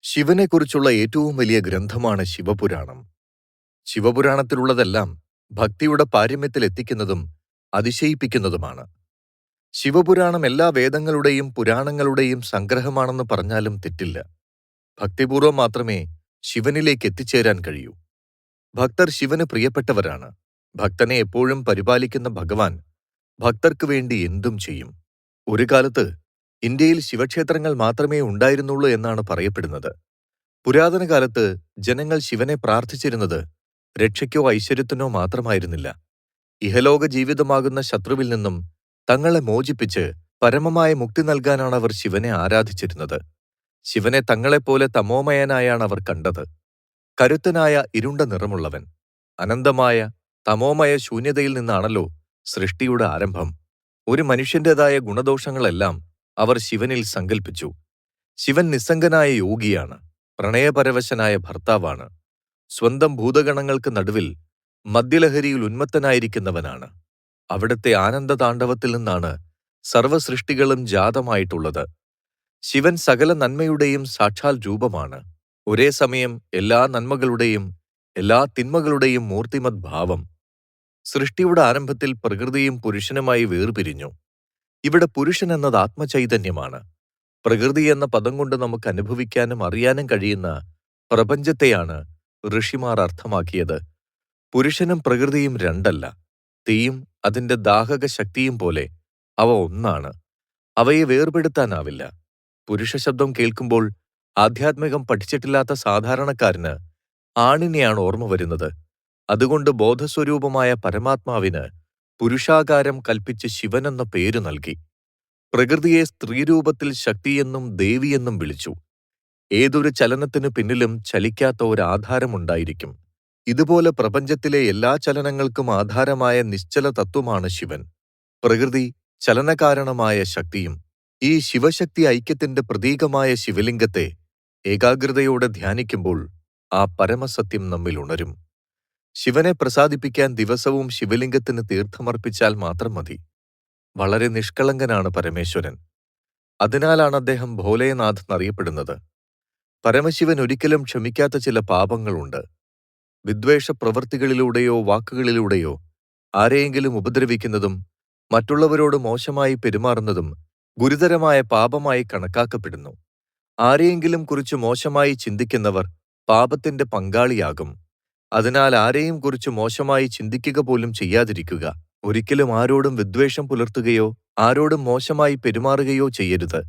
ശിവനെക്കുറിച്ചുള്ള ഏറ്റവും വലിയ ഗ്രന്ഥമാണ് ശിവപുരാണം. ശിവപുരാണത്തിലുള്ളതെല്ലാം ഭക്തിയുടെ പാരമ്യത്തിലെത്തിക്കുന്നതും അതിശയിപ്പിക്കുന്നതുമാണ്. ശിവപുരാണം എല്ലാ വേദങ്ങളുടെയും പുരാണങ്ങളുടെയും സംഗ്രഹമാണെന്ന് പറഞ്ഞാലും തെറ്റില്ല. ഭക്തിപൂർവം മാത്രമേ ശിവനിലേക്ക് എത്തിച്ചേരാൻ കഴിയൂ. ഭക്തർ ശിവന് പ്രിയപ്പെട്ടവരാണ്. ഭക്തനെ എപ്പോഴും പരിപാലിക്കുന്ന ഭഗവാൻ ഭക്തർക്കു വേണ്ടി എന്തും ചെയ്യും. ഒരു കാലത്ത് ഇന്ത്യയിൽ ശിവക്ഷേത്രങ്ങൾ മാത്രമേ ഉണ്ടായിരുന്നുള്ളൂ എന്നാണ് പറയപ്പെടുന്നത്. പുരാതന കാലത്ത് ജനങ്ങൾ ശിവനെ പ്രാർത്ഥിച്ചിരുന്നത് രക്ഷയ്ക്കോ ഐശ്വര്യത്തിനോ മാത്രമായിരുന്നില്ല. ഇഹലോക ജീവിതമാകുന്ന ശത്രുവിൽ നിന്നും തങ്ങളെ മോചിപ്പിച്ച് പരമമായ മുക്തി നൽകാനാണ് അവർ ശിവനെ ആരാധിച്ചിരുന്നത്. ശിവനെ തങ്ങളെപ്പോലെ തമോമയനായാണ് അവർ കണ്ടത്. കരുത്തനായ ഇരുണ്ട നിറമുള്ളവൻ. അനന്തമായ തമോമയ ശൂന്യതയിൽ നിന്നാണല്ലോ സൃഷ്ടിയുടെ ആരംഭം. ഒരു മനുഷ്യന്റേതായ ഗുണദോഷങ്ങളെല്ലാം അവർ ശിവനിൽ സങ്കൽപ്പിച്ചു. ശിവൻ നിസ്സംഗനായ യോഗിയാണ്. പ്രണയപരവശനായ ഭർത്താവാണ്. സ്വന്തം ഭൂതഗണങ്ങൾക്ക് നടുവിൽ മദ്യലഹരിയിൽ ഉന്മത്തനായിരിക്കുന്നവനാണ്. അവിടുത്തെ ആനന്ദതാണ്ഡവത്തിൽ നിന്നാണ് സർവസൃഷ്ടികളും ജാതമായിട്ടുള്ളത്. ശിവൻ സകല നന്മയുടെയും സാക്ഷാൽ രൂപമാണ്. ഒരേ സമയം എല്ലാ നന്മകളുടെയും എല്ലാ തിന്മകളുടെയും മൂർത്തിമത് ഭാവം. സൃഷ്ടിയുടെ ആരംഭത്തിൽ പ്രകൃതിയും പുരുഷനുമായി വേർപിരിഞ്ഞു. ഇവിടെ പുരുഷൻ എന്നത് ആത്മചൈതന്യമാണ്. പ്രകൃതി എന്ന പദം കൊണ്ട് നമുക്ക് അനുഭവിക്കാനും അറിയാനും കഴിയുന്ന പ്രപഞ്ചത്തെയാണ് ഋഷിമാർ അർത്ഥമാക്കിയത്. പുരുഷനും പ്രകൃതിയും രണ്ടല്ല. തീയും അതിന്റെ ദാഹക ശക്തിയും പോലെ അവ ഒന്നാണ്. അവയെ വേർപെടുത്താനാവില്ല. പുരുഷ ശബ്ദം കേൾക്കുമ്പോൾ ആധ്യാത്മികം പഠിച്ചിട്ടില്ലാത്ത സാധാരണക്കാരന് ആണിനെയാണ് ഓർമ്മ വരുന്നത്. അതുകൊണ്ട് ബോധസ്വരൂപമായ പരമാത്മാവിന് പുരുഷാകാരം കൽപ്പിച്ച് ശിവനെന്ന പേരു നൽകി. പ്രകൃതിയെ സ്ത്രീരൂപത്തിൽ ശക്തിയെന്നും ദേവിയെന്നും വിളിച്ചു. ഏതൊരു ചലനത്തിനു പിന്നിലും ചലിക്കാത്ത ഒരാധാരമുണ്ടായിരിക്കും. ഇതുപോലെ പ്രപഞ്ചത്തിലെ എല്ലാ ചലനങ്ങൾക്കും ആധാരമായ നിശ്ചല തത്വമാണ് ശിവൻ. പ്രകൃതി ചലനകാരണമായ ശക്തിയും. ഈ ശിവശക്തി ഐക്യത്തിന്റെ പ്രതീകമായ ശിവലിംഗത്തെ ഏകാഗ്രതയോടെ ധ്യാനിക്കുമ്പോൾ ആ പരമസത്യം നമ്മിൽ ഉണരും. ശിവനെ പ്രസാദിപ്പിക്കാൻ ദിവസവും ശിവലിംഗത്തിന് തീർത്ഥമർപ്പിച്ചാൽ മാത്രം മതി. വളരെ നിഷ്കളങ്കനാണ് പരമേശ്വരൻ. അതിനാലാണ് അദ്ദേഹം ഭോലേനാഥ് എന്നറിയപ്പെടുന്നത്. പരമശിവൻ ഒരിക്കലും ക്ഷമിക്കാത്ത ചില പാപങ്ങളുണ്ട്. വിദ്വേഷ പ്രവൃത്തികളിലൂടെയോ വാക്കുകളിലൂടെയോ ആരെയെങ്കിലും ഉപദ്രവിക്കുന്നതും മറ്റുള്ളവരോട് മോശമായി പെരുമാറുന്നതും ഗുരുതരമായ പാപമായി കണക്കാക്കപ്പെടുന്നു. ആരെയെങ്കിലും കുറിച്ച് മോശമായി ചിന്തിക്കുന്നവർ പാപത്തിന്റെ പങ്കാളിയാകും. അതിനാൽ ആരെയും കുറിച്ച് മോശമായി ചിന്തിക്കുക പോലും ചെയ്യാതിരിക്കുക. ഒരിക്കലും ആരോടും വിദ്വേഷം പുലർത്തുകയോ ആരോടും മോശമായി പെരുമാറുകയോ ചെയ്യരുത്.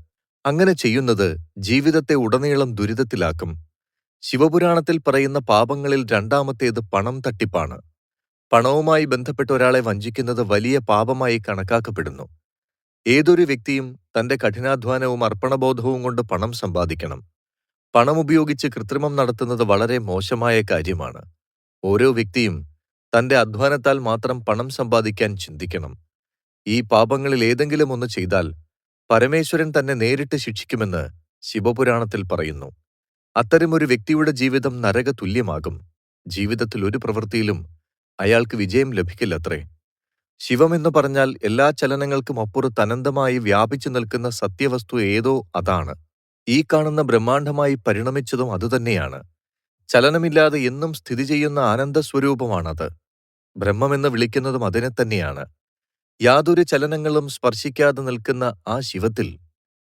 അങ്ങനെ ചെയ്യുന്നത് ജീവിതത്തെ ഉടനീളം ദുരിതത്തിലാക്കും. ശിവപുരാണത്തിൽ പറയുന്ന പാപങ്ങളിൽ രണ്ടാമത്തേത് പണം തട്ടിപ്പാണ്. പണവുമായി ബന്ധപ്പെട്ട ഒരാളെ വഞ്ചിക്കുന്നത് വലിയ പാപമായി കണക്കാക്കപ്പെടുന്നു. ഏതൊരു വ്യക്തിയും തന്റെ കഠിനാധ്വാനവും അർപ്പണബോധവും കൊണ്ട് പണം സമ്പാദിക്കണം. പണം ഉപയോഗിച്ച് കൃത്രിമം നടത്തുന്നത് വളരെ മോശമായ കാര്യമാണ്. ഓരോ വ്യക്തിയും തന്റെ അധ്വാനത്താൽ മാത്രം പണം സമ്പാദിക്കാൻ ചിന്തിക്കണം. ഈ പാപങ്ങളിൽ ഏതെങ്കിലും ഒന്ന് ചെയ്താൽ പരമേശ്വരൻ തന്നെ നേരിട്ട് ശിക്ഷിക്കുമെന്ന് ശിവപുരാണത്തിൽ പറയുന്നു. അത്തരമൊരു വ്യക്തിയുടെ ജീവിതം നരകതുല്യമാകും. ജീവിതത്തിൽ ഒരു പ്രവൃത്തിയിലും അയാൾക്ക് വിജയം ലഭിക്കില്ലത്രേ. ശിവമെന്ന് പറഞ്ഞാൽ എല്ലാ ചലനങ്ങൾക്കും അപ്പുറത്ത് അനന്തമായി വ്യാപിച്ചു നിൽക്കുന്ന സത്യവസ്തു ഏതോ അതാണ്. ഈ കാണുന്ന ബ്രഹ്മാണ്ഡമായി പരിണമിച്ചതും അതുതന്നെയാണ്. ചലനമില്ലാതെ എന്നും സ്ഥിതി ചെയ്യുന്ന ആനന്ദസ്വരൂപമാണത്. ബ്രഹ്മമെന്ന് വിളിക്കുന്നതും അതിനെ തന്നെയാണ്. യാതൊരു ചലനങ്ങളും സ്പർശിക്കാതെ നിൽക്കുന്ന ആ ശിവത്തിൽ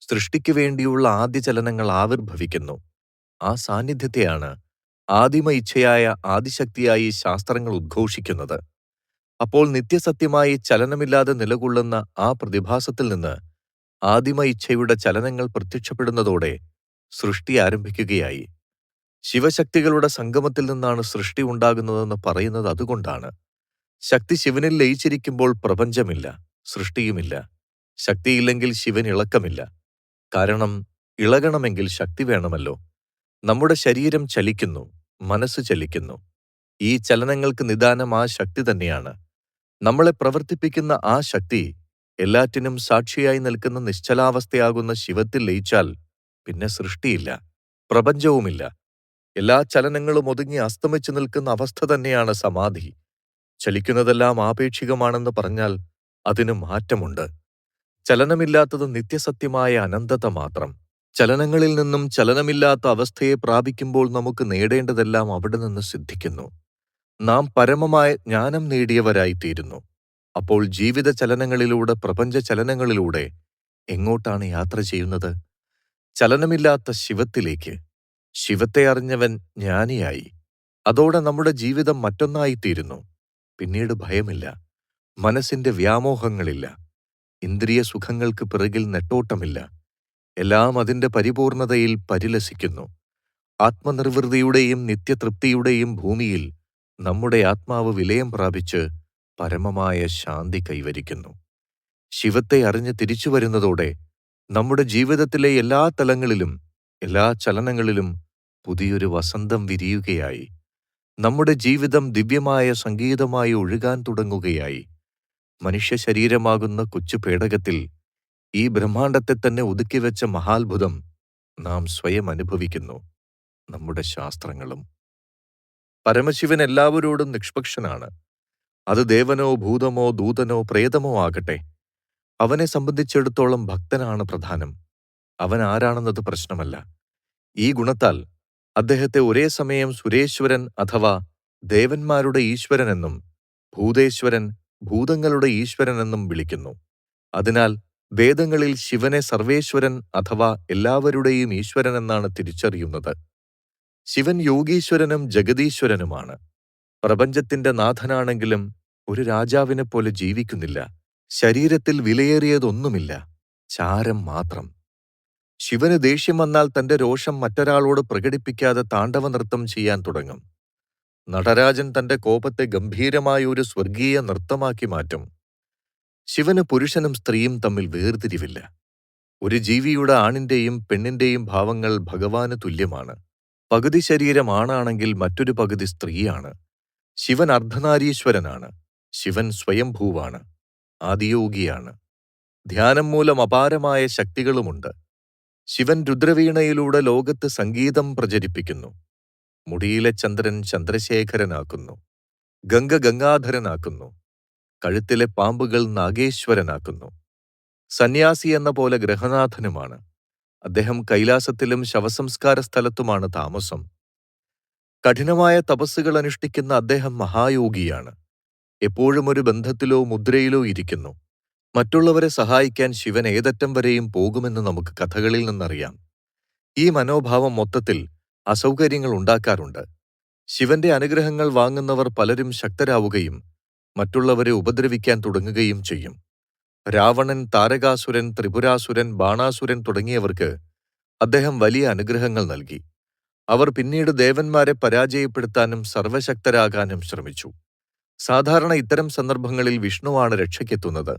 സൃഷ്ടിക്കു വേണ്ടിയുള്ള ആദ്യ ചലനങ്ങൾ ആവിർഭവിക്കുന്നു. ആ സാന്നിധ്യത്തെയാണ് ആദിമ ഇച്ഛയായ ആദിശക്തിയായി ശാസ്ത്രങ്ങൾ ഉദ്ഘോഷിക്കുന്നത്. അപ്പോൾ നിത്യസത്യമായി ചലനമില്ലാതെ നിലകൊള്ളുന്ന ആ പ്രതിഭാസത്തിൽ നിന്ന് ആദിമ ഇച്ഛയുടെ ചലനങ്ങൾ പ്രത്യക്ഷപ്പെടുന്നതോടെ സൃഷ്ടി ആരംഭിക്കുകയായി. ശിവശക്തികളുടെ സംഗമത്തിൽ നിന്നാണ് സൃഷ്ടി ഉണ്ടാകുന്നതെന്ന് പറയുന്നത് അതുകൊണ്ടാണ്. ശക്തി ശിവനിൽ ലയിച്ചിരിക്കുമ്പോൾ പ്രപഞ്ചമില്ല, സൃഷ്ടിയുമില്ല. ശക്തിയില്ലെങ്കിൽ ശിവൻ ഇളക്കമില്ല. കാരണം ഇളകണമെങ്കിൽ ശക്തി വേണമല്ലോ. നമ്മുടെ ശരീരം ചലിക്കുന്നു, മനസ്സ് ചലിക്കുന്നു. ഈ ചലനങ്ങൾക്ക് നിദാനം ആ ശക്തി തന്നെയാണ്. നമ്മളെ പ്രവർത്തിപ്പിക്കുന്ന ആ ശക്തി എല്ലാറ്റിനും സാക്ഷിയായി നിൽക്കുന്ന നിശ്ചലാവസ്ഥയാകുന്ന ശിവത്തിൽ ലയിച്ചാൽ പിന്നെ സൃഷ്ടിയില്ല, പ്രപഞ്ചവുമില്ല. എല്ലാ ചലനങ്ങളും ഒതുങ്ങി അസ്തമിച്ചു നിൽക്കുന്ന അവസ്ഥ തന്നെയാണ് സമാധി. ചലിക്കുന്നതെല്ലാം ആപേക്ഷികമാണെന്ന് പറഞ്ഞാൽ അതിന് മാറ്റമുണ്ട്. ചലനമില്ലാത്തത് നിത്യസത്യമായ അനന്തത മാത്രം. ചലനങ്ങളിൽ നിന്നും ചലനമില്ലാത്ത അവസ്ഥയെ പ്രാപിക്കുമ്പോൾ നമുക്ക് നേടേണ്ടതെല്ലാം അവിടെ നിന്ന് സിദ്ധിക്കുന്നു. നാം പരമമായ ജ്ഞാനം നേടിയവരായിത്തീരുന്നു. അപ്പോൾ ജീവിത ചലനങ്ങളിലൂടെ, പ്രപഞ്ച ചലനങ്ങളിലൂടെ എങ്ങോട്ടാണ് യാത്ര ചെയ്യുന്നത്? ചലനമില്ലാത്ത ശിവത്തിലേക്ക്. ശിവത്തെ അറിഞ്ഞവൻ ജ്ഞാനിയായി. അതോടെ നമ്മുടെ ജീവിതം മറ്റൊന്നായിത്തീരുന്നു. പിന്നീട് ഭയമില്ല, മനസ്സിന്റെ വ്യാമോഹങ്ങളില്ല, ഇന്ദ്രിയ സുഖങ്ങൾക്ക് പിറകിൽ നെട്ടോട്ടമില്ല. എല്ലാം അതിന്റെ പരിപൂർണതയിൽ പരിലസിക്കുന്നു. ആത്മനിർവൃതിയുടെയും നിത്യതൃപ്തിയുടെയും ഭൂമിയിൽ നമ്മുടെ ആത്മാവ് വിലയം പ്രാപിച്ച് പരമമായ ശാന്തി കൈവരിക്കുന്നു. ശിവത്തെ അറിഞ്ഞ് തിരിച്ചു വരുന്നതോടെ നമ്മുടെ ജീവിതത്തിലെ എല്ലാ തലങ്ങളിലും, എല്ലാ ചലനങ്ങളിലും പുതിയൊരു വസന്തം വിരിയുകയായി. നമ്മുടെ ജീവിതം ദിവ്യമായ സംഗീതമായി ഒഴുകാൻ തുടങ്ങുകയായി. മനുഷ്യ ശരീരമാകുന്ന കൊച്ചു പേടകത്തിൽ ഈ ബ്രഹ്മാണ്ടത്തെ തന്നെ ഒതുക്കിവെച്ച മഹാത്ഭുതം നാം സ്വയം അനുഭവിക്കുന്നു. നമ്മുടെ ശാസ്ത്രങ്ങളും. പരമശിവൻ എല്ലാവരോടും നിഷ്പക്ഷനാണ്. അത് ദേവനോ ഭൂതമോ ദൂതനോ പ്രേതമോ ആകട്ടെ. അവനെ സംബന്ധിച്ചിടത്തോളം ഭക്തനാണ് പ്രധാനം. അവൻ ആരാണെന്നത് പ്രശ്നമല്ല. ഈ ഗുണത്താൽ അദ്ദേഹത്തെ ഒരേ സമയം സുരേശ്വരൻ അഥവാ ദേവന്മാരുടെ ഈശ്വരൻ എന്നും ഭൂതേശ്വരൻ ഭൂതങ്ങളുടെ ഈശ്വരൻ എന്നും വിളിക്കുന്നു. അതിനാൽ വേദങ്ങളിൽ ശിവനെ സർവേശ്വരൻ അഥവാ എല്ലാവരുടെയും ഈശ്വരൻ എന്നാണ് തിരിച്ചറിയുന്നത്. ശിവൻ യോഗീശ്വരനും ജഗദീശ്വരനുമാണ്. പ്രപഞ്ചത്തിന്റെ നാഥനാണെങ്കിലും ഒരു രാജാവിനെ പോലെ ജീവിക്കുന്നില്ല. ശരീരത്തിൽ വിലയേറിയതൊന്നുമില്ല, ചാരം മാത്രം. ശിവന് ദേഷ്യം വന്നാൽ തന്റെ രോഷം മറ്റൊരാളോട് പ്രകടിപ്പിക്കാതെ താണ്ഡവ നൃത്തം ചെയ്യാൻ തുടങ്ങും. നടരാജൻ തന്റെ കോപത്തെ ഗംഭീരമായ ഒരു സ്വർഗീയ നൃത്തമാക്കി മാറ്റും. ശിവന് പുരുഷനും സ്ത്രീയും തമ്മിൽ വേർതിരിവില്ല. ഒരു ജീവിയുടെ ആണിന്റെയും പെണ്ണിന്റെയും ഭാവങ്ങൾ ഭഗവാന് തുല്യമാണ്. പകുതി ശരീരം ആണാണെങ്കിൽ മറ്റൊരു പകുതി സ്ത്രീയാണ്. ശിവൻ അർദ്ധനാരീശ്വരനാണ്. ശിവൻ സ്വയംഭൂവാണ്, ആദിയോഗിയാണ്. ധ്യാനം മൂലം അപാരമായ ശക്തികളുമുണ്ട്. ശിവൻ രുദ്രവീണയിലൂടെ ലോകത്ത് സംഗീതം പ്രചരിപ്പിക്കുന്നു. മുടിയിലെ ചന്ദ്രൻ ചന്ദ്രശേഖരനാക്കുന്നു. ഗംഗ ഗംഗാധരനാക്കുന്നു. കഴുത്തിലെ പാമ്പുകൾ നാഗേശ്വരനാക്കുന്നു. സന്യാസി എന്ന പോലെ ഗ്രഹനാഥനുമാണ്. അദ്ദേഹം കൈലാസത്തിലും ശവസംസ്കാര സ്ഥലത്തുമാണ് താമസം. കഠിനമായ തപസ്സുകൾ അനുഷ്ഠിക്കുന്ന അദ്ദേഹം മഹായോഗിയാണ്. എപ്പോഴും ഒരു ബന്ധത്തിലോ മുദ്രയിലോ ഇരിക്കുന്നു. മറ്റുള്ളവരെ സഹായിക്കാൻ ശിവൻ ഏതറ്റം വരെയും പോകുമെന്ന് നമുക്ക് കഥകളിൽ നിന്നറിയാം. ഈ മനോഭാവം മൊത്തത്തിൽ അസൗകര്യങ്ങൾ ഉണ്ടാക്കാറുണ്ട്. ശിവന്റെ അനുഗ്രഹങ്ങൾ വാങ്ങുന്നവർ പലരും ശക്തരാവുകയും മറ്റുള്ളവരെ ഉപദ്രവിക്കാൻ തുടങ്ങുകയും ചെയ്യും. രാവണൻ, താരകാസുരൻ, ത്രിപുരാസുരൻ, ബാണാസുരൻ തുടങ്ങിയവർക്ക് അദ്ദേഹം വലിയ അനുഗ്രഹങ്ങൾ നൽകി. അവർ പിന്നീട് ദേവന്മാരെ പരാജയപ്പെടുത്താനും സർവശക്തരാകാനും ശ്രമിച്ചു. സാധാരണ ഇത്തരം സന്ദർഭങ്ങളിൽ വിഷ്ണുവാണ് രക്ഷയ്ക്കെത്തുന്നത്.